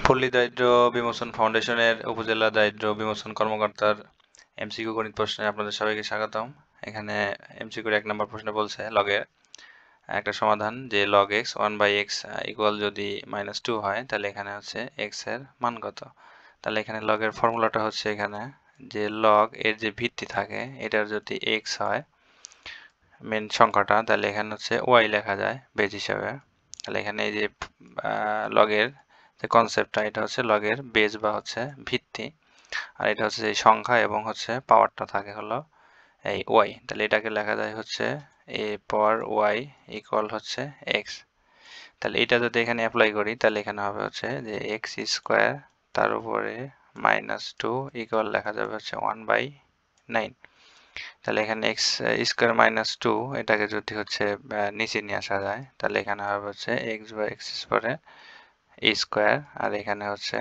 পল্লী দারিদ্র বিমোচন ফাউন্ডেশনের উপজেলা দারিদ্র বিমোচন কর্মকর্তার এমসিকিউ গণিত প্রশ্নে আপনাদের সবাইকে স্বাগতম। এখানে এমসিকিউর 1 নম্বর প্রশ্ন বলছে লগের একটা সমাধান যে লগ এক্স 1/x ইকুয়াল যদি -2 হয় তাহলে এখানে হচ্ছে এক্স এর মান কত। তাহলে এখানে লগের ফর্মুলাটা হচ্ছে এখানে যে লগ এর যে ভিত্তি থাকে এটার যদি এক্স হয় মেন সংখ্যাটা, তাহলে এখানে হচ্ছে ওয়াই লেখা যায় বেজ হিসাবে। তাহলে এখানে এই যে লগের যে কনসেপ্টটা এটা হচ্ছে লগের বেজ বা হচ্ছে ভিত্তি, আর এটা হচ্ছে এই সংখ্যা এবং হচ্ছে পাওয়ারটা থাকে হলো এই ওয়াই। তাহলে এটাকে লেখা যায় হচ্ছে এ পাওয়ার ওয়াই ইকুয়াল হচ্ছে এক্স। তাহলে এটা যদি এখানে অ্যাপ্লাই করি তাহলে এখানে হবে হচ্ছে যে এক্স স্কোয়ার তার উপরে -2 ইকুয়াল লেখা যাবে হচ্ছে 1/9। তাহলে এখানে এক্স স্কোয়ার -2 এটাকে যদি হচ্ছে নিচে নিয়ে আসা যায় তাহলে এখানে হবে হচ্ছে এক্স বাই এক্স পরে স্কোয়ার, আর এখানে হচ্ছে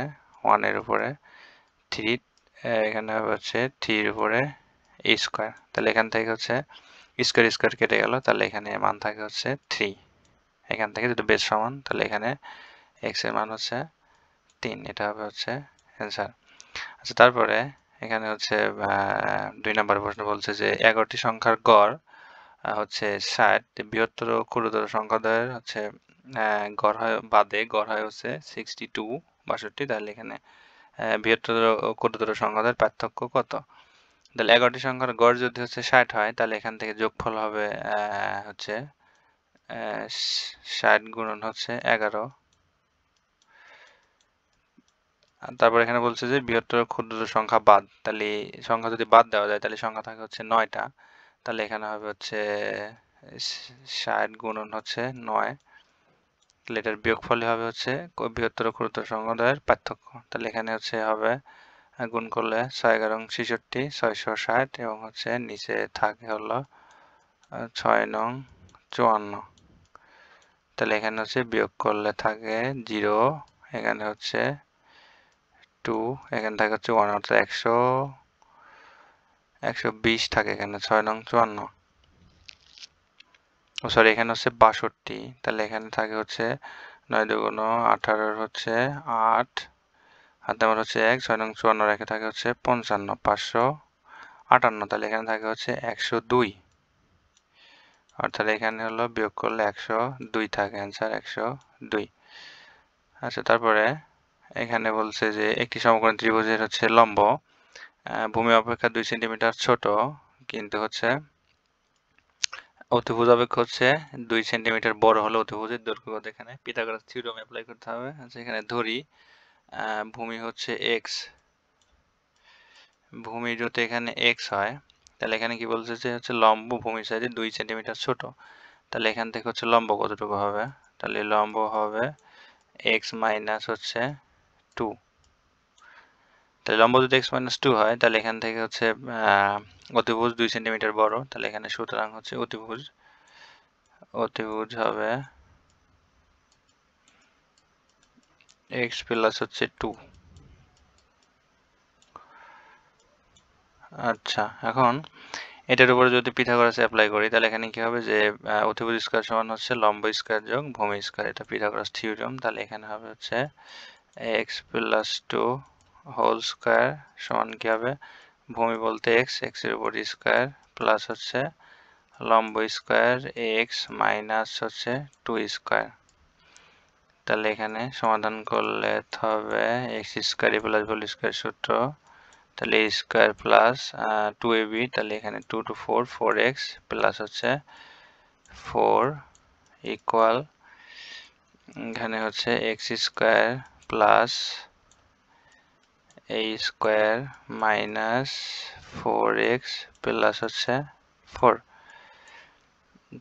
1 এর উপরে 3, এখানে হবে হচ্ছে 3 এর উপরে স্কোয়ার। তাহলে এখান থেকে হচ্ছে স্কোয়ার স্কোয়ার কেটে গেল, তাহলে এখানে মান থাকে হচ্ছে 3। এখান থেকে যদি বেস সমান তাহলে এখানে এক্স এর মান হচ্ছে 3, এটা হবে হচ্ছে অ্যান্সার। আচ্ছা, তারপরে এখানে হচ্ছে 2 নম্বর প্রশ্ন বলছে যে 11টি সংখ্যার গড় হচ্ছে 60, বৃহত্তর ও ক্ষুদ্রতর সংখ্যাদ্বয়ের হচ্ছে গড় হয় বাদে গড় হয় হচ্ছে 62 তাহলে এখানে বৃহত্তর ও ক্ষুদ্রতর সংখ্যাদ্বয়ের পার্থক্য কত। তাহলে 11টি সংখ্যার গড় যদি হচ্ছে 60 হয় তাহলে এখান থেকে যোগফল হবে হচ্ছে 60 গুণন হচ্ছে 11। তারপর এখানে বলছে যে বৃহত্তর ক্ষুদ্রতর সংখ্যা বাদ, তাহলে সংখ্যা যদি বাদ দেওয়া যায় তাহলে সংখ্যা থাকে হচ্ছে 9টা। তাহলে এখানে হবে হচ্ছে 60 গুণন হচ্ছে 9, তাহলে এটার বিয়োগফলই হবে হচ্ছে বৃহত্তর ও ক্ষুদ্রতর সংখ্যাদ্বয়ের পার্থক্য। তাহলে এখানে হচ্ছে হবে গুণ করলে 6 11 66 660 এবং হচ্ছে নিচে থাকে হলো 6 নং 54। তাহলে এখানে হচ্ছে বিয়োগ করলে থাকে 0, এখানে হচ্ছে 2, এখানে থাকে হচ্ছে 1, অর্থাৎ 120 থাকে এখানে 6 নং 54। সরি, এখানে হচ্ছে 62, তাহলে এখানে থাকে হচ্ছে 9 দুগুণ 18 হচ্ছে 8, হাতে আমার হচ্ছে 1, 6 নং 54 রেখে থাকে হচ্ছে 55 558, তাহলে এখানে থাকে হচ্ছে 102, অর্থাৎ এখানে হলো বিয়োগ করলে 102 থাকে, অ্যান্সার 102। আচ্ছা, তারপরে এখানে বলছে যে একটি সমকোণী ত্রিভুজের হচ্ছে লম্ব ভূমি অপেক্ষা 2 সেন্টিমিটার ছোট, কিন্তু হচ্ছে অতিভুজ অপেক্ষা হচ্ছে 2 সেন্টিমিটার বড় হলে অতিভুজের দৈর্ঘ্য কত। এখানে পিথাগোরাস থিওরেম অ্যাপ্লাই করতে হবে। আচ্ছা, এখানে ধরি ভূমি হচ্ছে এক্স, ভূমি যদি এখানে এক্স হয় তাহলে এখানে কি বলছে যে হচ্ছে লম্ব ভূমির সাইডে 2 সেন্টিমিটার ছোট, তাহলে এখান থেকে হচ্ছে লম্ব কতটুকু হবে, তাহলে লম্ব হবে এক্স মাইনাস হচ্ছে 2। তাহলে লম্ব যদি x-2 হয় তাহলে এখান থেকে হচ্ছে অতিভুজ 2 সেন্টিমিটার বড়, তাহলে এখানে সুতরাং হচ্ছে অতিভুজ হবে x প্লাস হচ্ছে 2। আচ্ছা, এখন এটার উপরে যদি পিথাগোরাস অ্যাপ্লাই করি তাহলে এখানে কি হবে যে অতিভুজ স্কয়ার সমান হচ্ছে লম্ব স্কয়ার যোগ ভূমি স্কয়ার, এটা পিথাগোরাস থিওরেম। তাহলে এখানে হবে হচ্ছে x প্লাস 2 হোল স্কয়ার সমান কি হবে, ভূমি বলতে x, x এর উপর স্কয়ার প্লাস হচ্ছে লম্ব স্কয়ার x মাইনাস হচ্ছে 2 স্কয়ার। তাহলে এখানে সমাধান করলে হবে x square plus whole square সূত্র, তাহলে a স্কয়ার প্লাস 2ab, তাহলে এখানে 2 to 4 4x প্লাস হচ্ছে 4 ইকুয়াল এখানে হচ্ছে x square plus a square minus 4x plus হচ্ছে 4।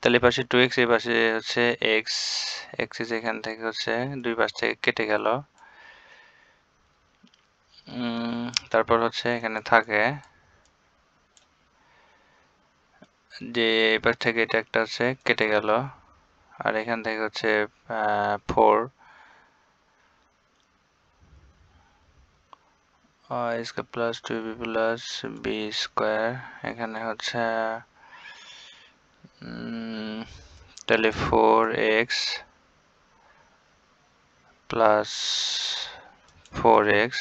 তাহলে পাশে 2x, এই পাশে হচ্ছে x, x এখান থেকে হচ্ছে দুই পাশ থেকে কেটে গেল। তারপর হচ্ছে এখানে থাকে যে এই পাশ থেকে এটা একটা হচ্ছে কেটে গেল, আর এখান থেকে হচ্ছে 4 square plus 2b plus b square, এখানে হচ্ছে তাহলে 4x প্লাস 4x,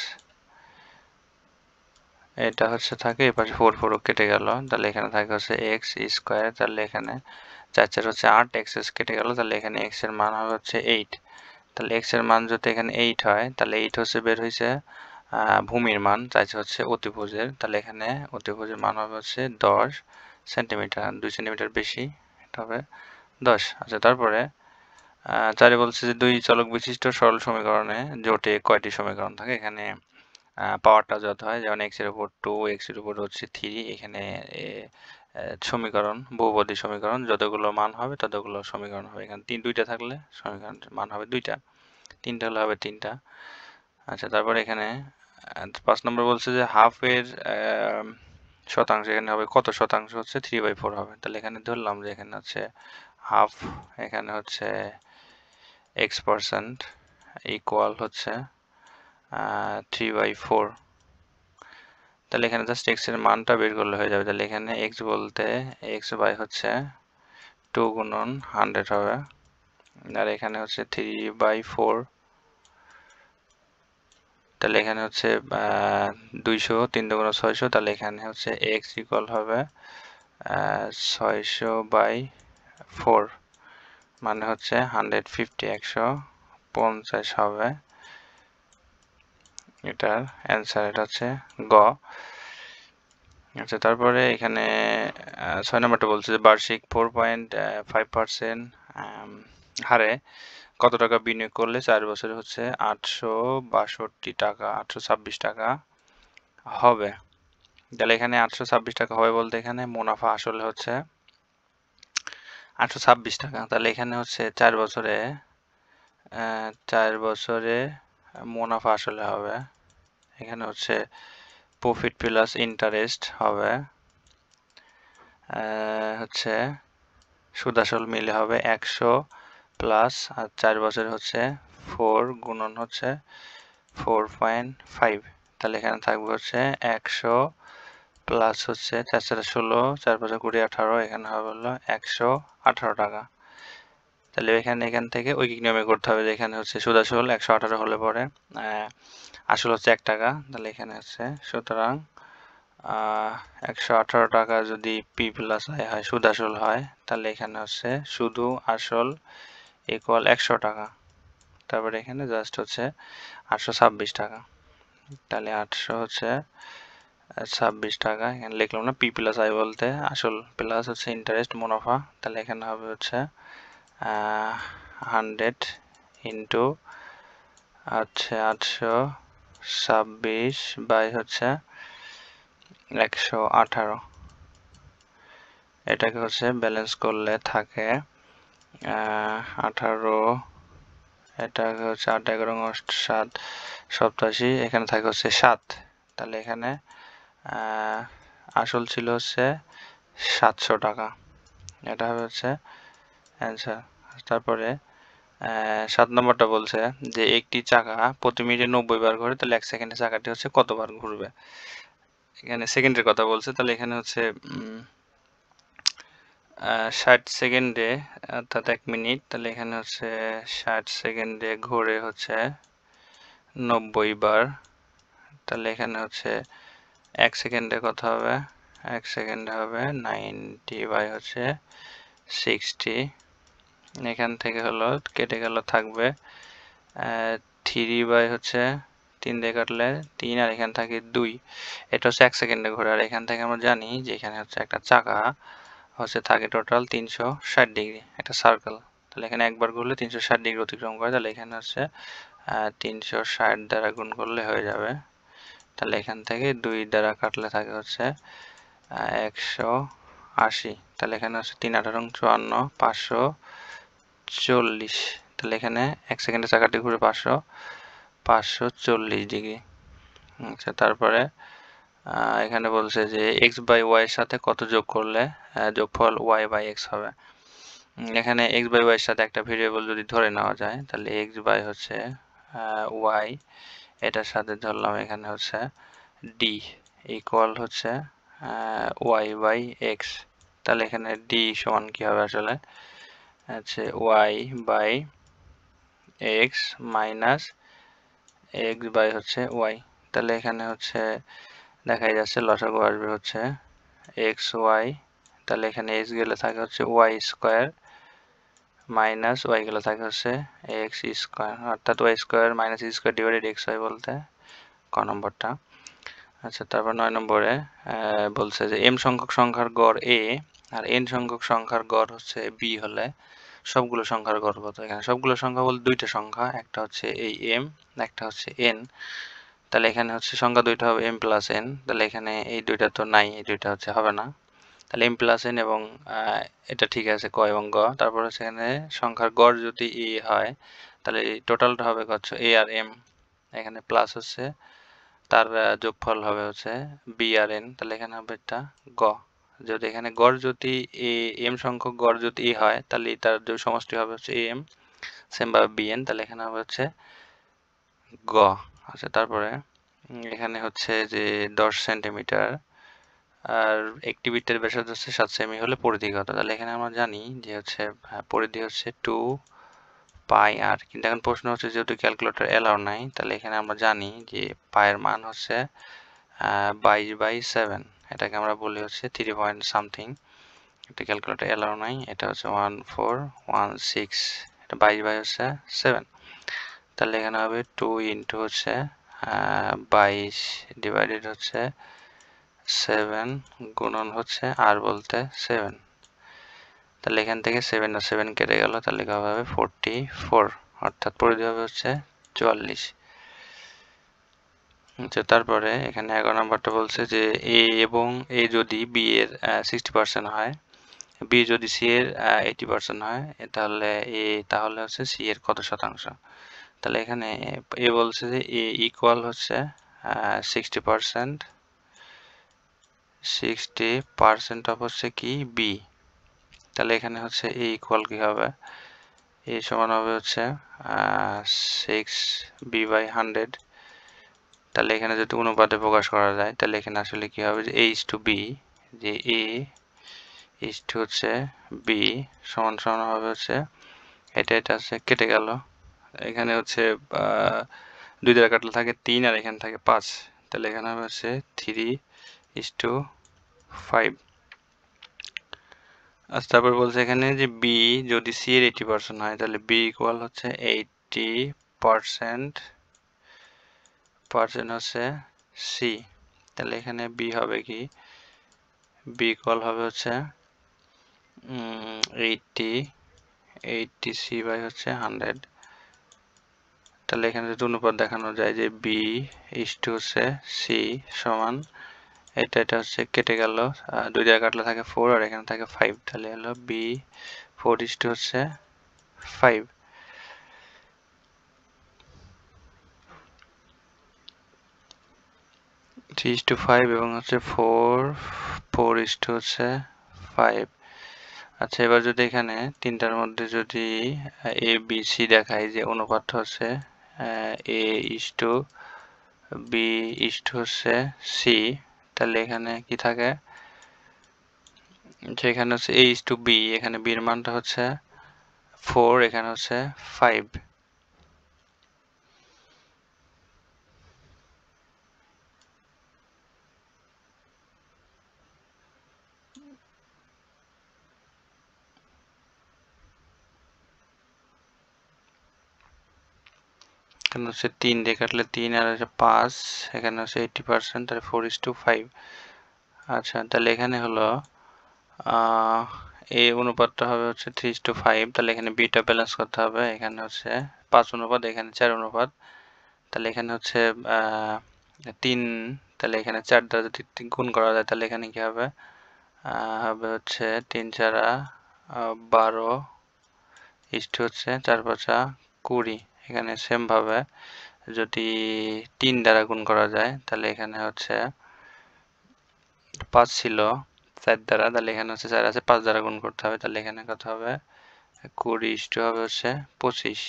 এটা হচ্ছে থাকে এই পাশে 4 4 কেটে গেল, তাহলে এখানে থাকে হচ্ছে x স্কয়ার, তাহলে এখানে 4 4 হচ্ছে 8, x কেটে গেল, তাহলে এখানে x এর মান হবে হচ্ছে 8। তাহলে x এর মান যদি এখানে 8 হয়, তাহলে 8 হচ্ছে বের হয়েছে ভূমির মান, চাইছে হচ্ছে অতিভুজের, তাহলে এখানে অতিভুজের মান হবে হচ্ছে 10 সেন্টিমিটার, 2 সেন্টিমিটার বেশি, এটা হবে 10। আচ্ছা, তারপরে চারে বলছে যে দুই চলক বিশিষ্ট সরল সমীকরণে জোটে কয়টি সমীকরণ থাকে। এখানে পাওয়ারটা যত হয়, যেমন x এর উপর 2, x এর উপর হচ্ছে 3, এখানে সমীকরণ বহুপদী সমীকরণ যতগুলো মান হবে ততগুলো সমীকরণ হবে। এখানে দুইটা থাকলে সমীকরণ মান হবে দুইটা, তিনটা হলে হবে তিনটা। আচ্ছা, তারপরে এখানে 5 নম্বর বলছে যে হাফ এর শতাংশ, এখানে হবে কত শতাংশ, হচ্ছে 3/4 হবে। তাহলে এখানে ধরলাম যে এখানে হচ্ছে হাফ, এখানে হচ্ছে x% ইকুয়াল হচ্ছে 3/4। তাহলে এখানে জাস্ট x এর মানটা বের করলে হয়ে যাবে। তাহলে এখানে x বলতে x বাই হচ্ছে 2 গুণন 100 হবে, আর এখানে হচ্ছে 3/4, তাহলে এখানে হচ্ছে 200, 3 দুগুণ 600, তাহলে এখানে হচ্ছে x ইকুয়াল হবে 600/4, মানে হচ্ছে 150, 150 হবে এটার অ্যান্সার, এটা হচ্ছে গ। আচ্ছা, তারপরে এখানে 6 নম্বরটা বলছে যে বার্ষিক 4.5% হারে কত টাকা বিনিয়োগ করলে 4 বছরে হচ্ছে 862 টাকা, 826 টাকা হবে। তাহলে এখানে 826 টাকা হবে বলতে এখানে মুনাফা আসলে হচ্ছে 826 টাকা। তাহলে এখানে হচ্ছে 4 বছরে মুনাফা আসলে হবে, এখানে হচ্ছে প্রফিট প্লাস ইন্টারেস্ট হবে হচ্ছে সুদ আসল মিলে হবে 100 প্লাস, আর 4 বছরে হচ্ছে 4 গুণন হচ্ছে 4.5, তাহলে এখানে থাকবে হচ্ছে 100 প্লাস হচ্ছে 4 4 16, 4 5 20 18, এখানে হবে হলো 118 টাকা। তাহলে এখান থেকে ঐকিক নিয়মে করতে হবে যে এখানে হচ্ছে সুদ আসল 118 হলে পরে আসল হচ্ছে 1 টাকা, তাহলে এখানে হচ্ছে সুতরাং 118 টাকা যদি পি প্লাস আই হয়, সুদ আসল হয়, তাহলে এখানে হচ্ছে শুধু আসল ইকুয়াল 100 টাকা। তারপরে এখানে জাস্ট হচ্ছে 826 টাকা, তাহলে 826 টাকা এখানে লিখলাম না, পি প্লাস আই বলতে আসল প্লাস হচ্ছে ইন্টারেস্ট মুনাফা, তাহলে এখানে হবে হচ্ছে 100 ইন্টু হচ্ছে 826 বাই হচ্ছে 118, এটাকে হচ্ছে ব্যালেন্স করলে থাকে 18, এটাকে হচ্ছে 8 11 7 87, এখানে থাকে হচ্ছে 7, তাহলে এখানে আসল ছিল হচ্ছে 700 টাকা, এটা হবে হচ্ছে অ্যান্সার। তারপরে 7 নম্বরটা বলছে যে একটি চাকা প্রতি মিনিটে 90 বার ঘুরে, তাহলে 1 সেকেন্ডে চাকাটি হচ্ছে কতবার ঘুরবে। এখানে সেকেন্ডের কথা বলছে, তাহলে এখানে হচ্ছে 60 সেকেন্ডে অর্থাৎ 1 মিনিট, তাহলে এখানে হচ্ছে 60 সেকেন্ডে ঘুরে হচ্ছে 90 বার, তাহলে এখানে হচ্ছে 1 সেকেন্ডে কত হবে, 1 সেকেন্ডে হবে 90 বাই হচ্ছে 60, এখান থেকে হলো কেটে গেল থাকবে 3 বাই হচ্ছে 3 দিয়ে কাটলে 3, আর এখান থেকে 2, এটা হচ্ছে 1 সেকেন্ডে ঘোরে, আর এখান থেকে আমরা জানি যে এখানে হচ্ছে একটা চাকা হচ্ছে থাকে টোটাল 360 ডিগ্রি, একটা সার্কেল, তাহলে এখানে একবার ঘুরলে 360 ডিগ্রি অতিক্রম করে, তাহলে এখানে হচ্ছে 360 দ্বারা গুণ করলে হয়ে যাবে, তাহলে এখান থেকে 2 দ্বারা কাটলে থাকে হচ্ছে 180, তাহলে এখানে হচ্ছে 3 18 54 540, তাহলে এখানে 1 সেকেন্ডে চাকাটি ঘুরে 540 ডিগ্রি। আচ্ছা, তারপরে এখানে বলছে যে x বাই y এর সাথে কত যোগ করলে যোগফল y বাই x হবে। এখানে x বাই y এর সাথে একটা ভেরিয়েবল যদি ধরে নেওয়া যায়, তাহলে x বাই হচ্ছে y, এটার সাথে ধরলাম এখানে হচ্ছে d ইকুয়াল হচ্ছে y বাই x, তাহলে এখানে d সমান কি হবে আসলে হচ্ছে y by x minus x by হচ্ছে ওয়াই। তাহলে এখানে হচ্ছে দেখাই যাচ্ছে লসাগু আসবে হচ্ছে এক্স ওয়াই, তাহলে এখানে এক্স গেলে থাকে হচ্ছে ওয়াই স্কোয়ার মাইনাস ওয়াই গেলে থাকে হচ্ছে এক্স স্কোয়ার, অর্থাৎ y square minus square divided x y বলতে ক নম্বরটা। আচ্ছা, তারপর 9 নম্বরে বলছে যে এম সংখ্যক সংখ্যার গড় এ আর এন সংখ্যক সংখ্যার গড় হচ্ছে বি হলে সবগুলো সংখ্যার গড় কত। এখানে সবগুলো সংখ্যা বলতে দুইটা সংখ্যা, একটা হচ্ছে এই এম, একটা হচ্ছে এন। তাহলে এখানে হচ্ছে সংখ্যা দুইটা হবে এম প্লাস এন, তাহলে এখানে এই দুইটা তো নাই, এই দুইটা হচ্ছে হবে না। তাহলে এম প্লাস এন এবং এটা ঠিক আছে ক এবং গ। তারপর হচ্ছে এখানে সংখ্যার গড় যদি এ হয় তাহলে টোটালটা হবে হচ্ছে এ আর এম, এখানে প্লাস হচ্ছে তার যোগফল হবে হচ্ছে বি আর এন, তাহলে এখানে হবে এটা গ। যদি এখানে গড় যদি এ এম সংখ্যক গড় যদি এ হয় তাহলে তার যোগ সমষ্টি হবে হচ্ছে এ এম, সেম ভাবে বি এন, তাহলে এখানে হবে হচ্ছে গ। আচ্ছা, তারপরে এখানে হচ্ছে যে 10 সেন্টিমিটার আর একটি বৃত্তের ব্যাসার্ধ হচ্ছে 7 সেমি হলে পরিধি কত। তাহলে এখানে আমরা জানি যে হচ্ছে পরিধি হচ্ছে 2 পাই আর, কিন্তু এখন প্রশ্ন হচ্ছে যেহেতু ক্যালকুলেটর এলাও নাই তাহলে এখানে আমরা জানি যে পায়ের মান হচ্ছে 22/7, এটাকে আমরা বলি হচ্ছে 3 পয়েন্ট সামথিং। এটা ক্যালকুলেটর এলাও নাই, এটা হচ্ছে 1416, এটা 22/7। তাহলে এখানে হবে 2 ইন্টু হচ্ছে 22 ডিভাইডেড হচ্ছে 7 গুণন হচ্ছে আর বলতে 7। তাহলে এখান থেকে 7 আর 7 কেটে গেল, তাহলে হবে 44, অর্থাৎ পরিধি হবে হচ্ছে 44। আচ্ছা, তারপরে এখানে 11 নম্বরটা বলছে যে এ এবং এ যদি বি এর 60% হয়, বি যদি সি এর 80% হয়, তাহলে হচ্ছে সি এর কত শতাংশ। তাহলে এখানে এ বলছে যে এ ইকুয়াল হচ্ছে 60%, 60% অফ হচ্ছে কি বি। তাহলে এখানে হচ্ছে এ ইকুয়াল কি হবে, এ সমান হবে হচ্ছে 6b/100। তাহলে এখানে যদি অনুপাতে প্রকাশ করা যায় তাহলে এখানে আসলে কি হবে যে a/b, যে a হচ্ছে b সমান সমান হবে হচ্ছে এটা হচ্ছে কেটে গেল, এখানে হচ্ছে 2 দ্বারা কাটলে থাকে 3 আর এখানে থাকে 5, তাহলে এখানে হবে হচ্ছে 3:5। আচ্ছা, তারপর বলছে এখানে যে বি যদি সি এর 80% হয় তাহলে বি ইকুয়াল হচ্ছে 80% হচ্ছে সি। তাহলে এখানে বি হবে কি, বি ইকুয়াল হবে হচ্ছে 80 সি বাই হচ্ছে 100। তাহলে এখানে যদি অনুপাত দেখানো যায় যে বি ইসটু হচ্ছে সি সমান এটা হচ্ছে কেটে গেল, 2 জায়গায় কাটলে থাকে 4 আর এখানে থাকে 5, তাহলে হলো বি 4 হচ্ছে 5। থ্রি ইস টু 5 এবং হচ্ছে 4 হচ্ছে 5। আচ্ছা, এবার যদি এখানে তিনটার মধ্যে যদি এ বি সি দেখায় যে অনুপাত হচ্ছে এ is to B is to হচ্ছে সি, তাহলে এখানে কি থাকে, যেখানে হচ্ছে এ ইস টু বি, এখানে বির মানটা হচ্ছে 4, এখানে হচ্ছে 5। এখানে হচ্ছে 3 দিয়ে কাটলে 3 আর হচ্ছে 5, এখানে হচ্ছে 80%, তাহলে 4:5। আচ্ছা, তাহলে এখানে হলো এই অনুপাতটা হবে হচ্ছে 3:5, তাহলে এখানে বিটা ব্যালেন্স করতে হবে, এখানে হচ্ছে 5 অনুপাত, এখানে 4 অনুপাত, তাহলে এখানে হচ্ছে 3, তাহলে এখানে 4 দ্বারা যদি গুণ করা যায় তাহলে এখানে কি হবে, হবে হচ্ছে 3 4 12 ইস্টু হচ্ছে 4 5 20। এখানে সেম ভাবে যদি 3 দ্বারা গুণ করা যায় তাহলে এখানে হচ্ছে 5 ছিল 4 দ্বারা, তাহলে এখানে হচ্ছে 4 আছে 5 দ্বারা গুণ করতে হবে, তাহলে এখানে কত হবে 20 ইস্টু হবে হচ্ছে 25।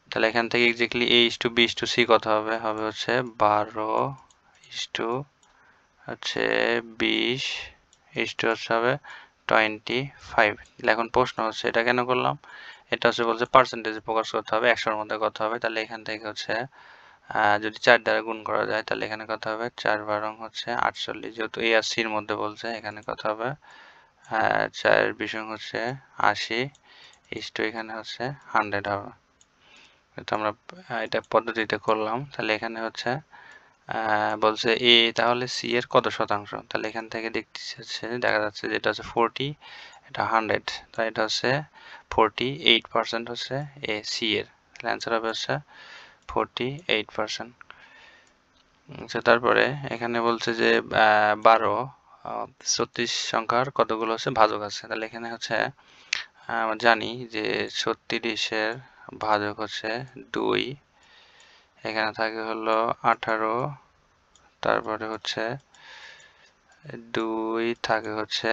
তাহলে এখান থেকে এক্স্যাক্টলি এ ইস্টু বি ইস্টু সি কত হবে, হবে হচ্ছে 12 ইস্টু হচ্ছে 20 ইস্টু হচ্ছে হবে 25। এখন প্রশ্ন হচ্ছে এটা কেন করলাম, এটা হচ্ছে বলছে পার্সেন্টেজে প্রকাশ করতে হবে, 100-র মধ্যে কত হবে। তাহলে এখান থেকে হচ্ছে যদি 4 দ্বারা গুণ করা যায় তাহলে এখানে কত হবে, 4 বারং হচ্ছে 48, যেহেতু এ আর সির মধ্যে বলছে এখানে কত হবে 4 বিশং হচ্ছে 80 ইস্টু এখানে হচ্ছে 100 হবে। তো আমরা এটা পদ্ধতিতে করলাম। তাহলে এখানে হচ্ছে বলছে এ তাহলে সি এর কত শতাংশ, তাহলে এখান থেকে দেখা যাচ্ছে যে এটা হচ্ছে 40, এটা 100, তাই এটা হচ্ছে 48% হচ্ছে এ সি এর। তাহলে অ্যান্সার হবে হচ্ছে 48%। আচ্ছা, তারপরে এখানে বলছে যে 12 36 সংখ্যার কতগুলো হচ্ছে ভাজক আছে। তাহলে এখানে হচ্ছে আমরা জানি যে 36-এর ভাজক হচ্ছে 2, এখানে থাকে হলো 18, তারপরে হচ্ছে 2 থাকে হচ্ছে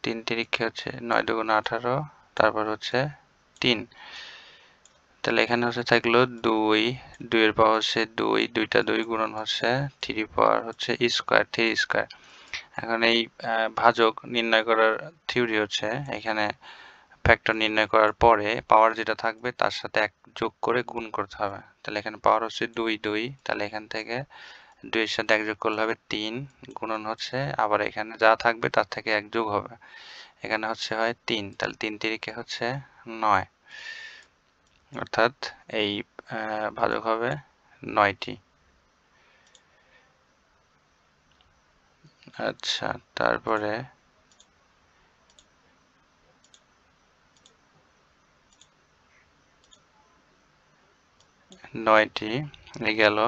3 তিরিক্ষে হচ্ছে 9 2 18, তারপর হচ্ছে 3। তাহলে এখানে হচ্ছে থাকলো 2, 2 এর পাওয়ার হচ্ছে 2, 2টা 2 গুণন হচ্ছে 3 পাওয়ার হচ্ছে স্কোয়ার, 3 স্কোয়ার। এখন এই ভাজক নির্ণয় করার থিওরি হচ্ছে এখানে ফ্যাক্টর নির্ণয় করার পরে পাওয়ার যেটা থাকবে তার সাথে 1 যোগ করে গুণ করতে হবে। তাহলে এখানে পাওয়ার হচ্ছে 2, 2, তাহলে এখান থেকে 2 এর সাথে 1 যোগ করলে হবে 3, গুণন হচ্ছে আবার এখানে যা থাকবে তার থেকে 1 যোগ হবে, এখানে হচ্ছে হয় 3, তাহলে 3 তিরিকে হচ্ছে 9, অর্থাৎ এই ভাজক হবে 9টি। আচ্ছা, তারপরে নয়টি গেল।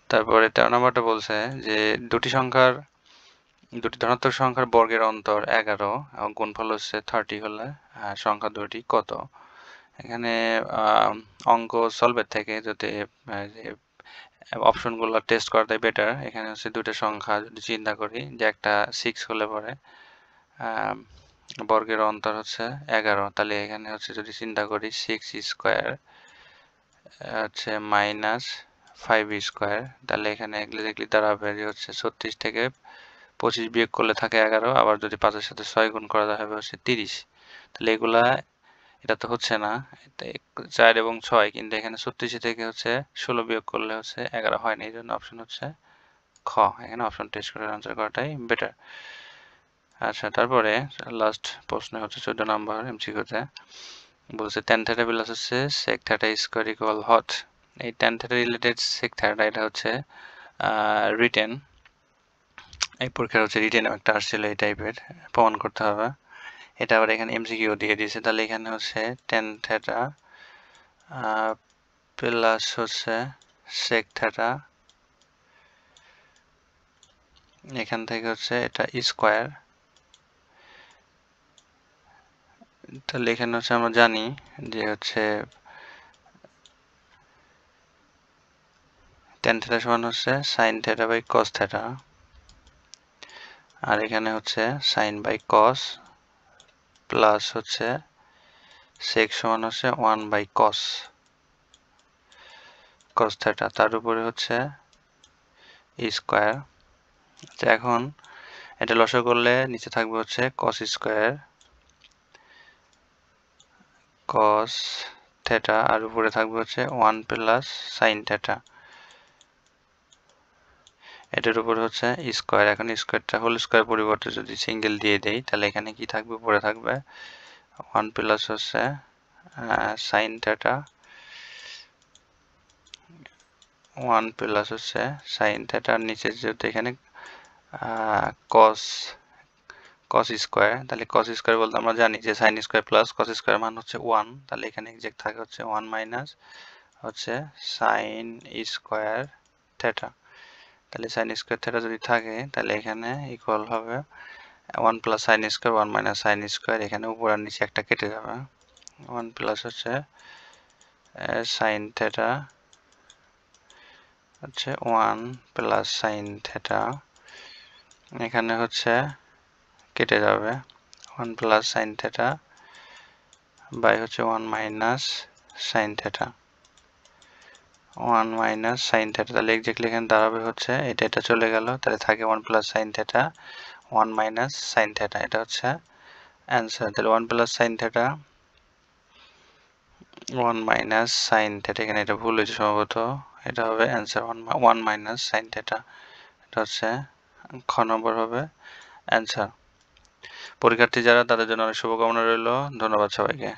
তারপরে 13 নম্বরটা বলছে যে দুটি ধনাত্মক সংখ্যার বর্গের অন্তর 11 এবং গুণফল হচ্ছে 30 হলে সংখ্যা দুটি কত। এখানে অঙ্ক সলভের থেকে যদি অপশনগুলো টেস্ট করাটাই বেটার। এখানে হচ্ছে দুটো সংখ্যা যদি চিন্তা করি যে একটা 6 হলে পরে বর্গের অন্তর হচ্ছে 11, তাহলে এখানে হচ্ছে যদি চিন্তা করি 6 স্কোয়ার হচ্ছে মাইনাস 5 স্কোয়ার, তাহলে এখানে এক্স্যাক্টলি দাঁড়াবে যে হচ্ছে 36 থেকে 25 বিয়োগ করলে থাকে 11, আবার যদি 5-এর সাথে 6 গুণ করা হবে হচ্ছে 30। তাহলে এগুলা এটা তো হচ্ছে না, 4 এবং 6, কিন্তু এখানে 36 থেকে হচ্ছে 16 বিয়োগ করলে হচ্ছে 11 হয় না, এই জন্য অপশন হচ্ছে খ। এখানে অপশন টেস্ট করে আনসার করাটাই বেটার। আচ্ছা, তারপরে লাস্ট প্রশ্ন হচ্ছে 14 নম্বর এমসিকিউতে বলছে tan θ প্লাস হচ্ছে sec θ স্কয়ার ইকুয়াল হট। এই tan θ রিলেটেড sec θ এটা হচ্ছে রিটেন, এই পরীক্ষার হচ্ছে রিটেন একটা আসছিল এই টাইপের, প্রমাণ করতে হবে। এটা আবার এখানে এমসিকিউ দিয়ে দিয়েছে। তাহলে এখানে হচ্ছে tan θ প্লাস হচ্ছে sec θ, এখান থেকে হচ্ছে এটা স্কোয়ার। তাহলে এখানে হচ্ছে আমরা জানি যে হচ্ছে tan θ সমান হচ্ছে sin θ বাই cos θ, আর এখানে হচ্ছে sin বাই cos প্লাস হচ্ছে sec সমান হচ্ছে 1 বাই cos θ, তার উপরে হচ্ছে স্কোয়ার। এখন এটা লসাগু করলে নিচে থাকবে হচ্ছে cos স্কোয়ার cos θ, আর উপরে থাকবে হচ্ছে 1 প্লাস sin θ, এটার উপরে হচ্ছে স্কোয়ার। এখন স্কোয়ারটা হোল স্কোয়ার পরিবর্তে যদি সিঙ্গেল দিয়ে দেই তাহলে এখানে কি থাকবে, উপরে থাকবে 1 প্লাস হচ্ছে sin θ, 1 প্লাস হচ্ছে sin θ, আর নিচে যেহেতু এখানে cos স্কোয়ার, তাহলে cos স্কোয়ার বলতে আমরা জানি যে sin square plus cos square মান হচ্ছে 1, তাহলে এখানে এক্সাক্ট থাকে হচ্ছে 1 মাইনাস হচ্ছে sin স্কোয়ার θ। তাহলে sin স্কোয়ার θ যদি থাকে তাহলে এখানে ইকুয়াল হবে 1 plus sin square 1 minus sin square, এখানে উপর আর নিচে একটা কেটে যাবে, 1 প্লাস হচ্ছে sin θ হচ্ছে 1 প্লাস sin θ, এখানে হচ্ছে কেটে যাবে 1 প্লাস sin θ বাই হচ্ছে 1 মাইনাস sin θ, 1 মাইনাস sin θ, তাহলে এক্স্যাক্টলি এখানে দাঁড়াবে হচ্ছে এটা চলে গেল, তাহলে থাকে 1 প্লাস sin θ 1 মাইনাস sin θ, এটা হচ্ছে অ্যান্সার। তাহলে 1 plus sin θ 1 minus sine theta, এখানে এটা ভুল হয়েছে সম্ভবত, এটা হবে অ্যান্সার 1 মাইনাস সাইন থিটা, এটা হচ্ছে খ নম্বর হবে অ্যান্সার। পরীক্ষার্থী যারা, তাদের জন্য অনেক শুভকামনা রইল। ধন্যবাদ সবাইকে।